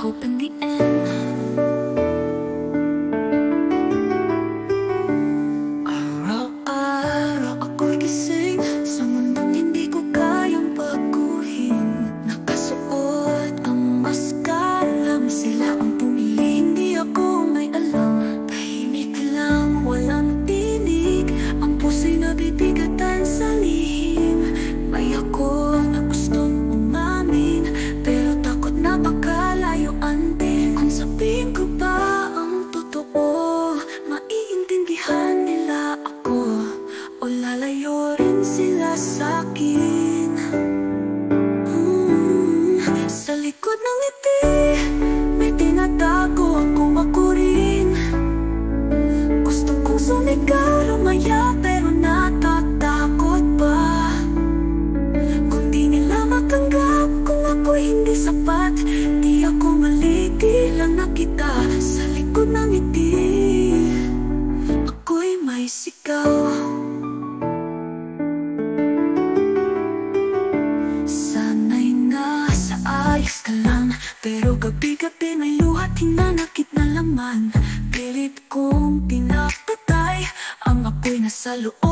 hope in the end. Araw-araw ako'y gising sa mundong hindi ko kayang baguhin. Nakasuot ang maskara, sila ang pumili, hindi ako may alam. Tahimik lang, walang tinig, ang puso'y nabibigatan sa lihim. May ako na gustong umamin, pero takot na baka layuan din. Kung sabihin ko ba ang totoo, maiintindihan nila ako, o lalayo rin sila sa'kin. Sa likod ng ngiti, may tinatago akong ako rin. Gusto kong sumigaw, lumaya, pero natatakot pa. Kung di nila matanggap, kung ako'y hindi sapat, di ako maligilan na kita. Sa likod ng ngiti, ako'y may sigaw. Sana'y nasa ayos ka lang, pero gabi-gabi may luha't hinanakit na laman. Pilit kong pinapatay ang apoy na sa loob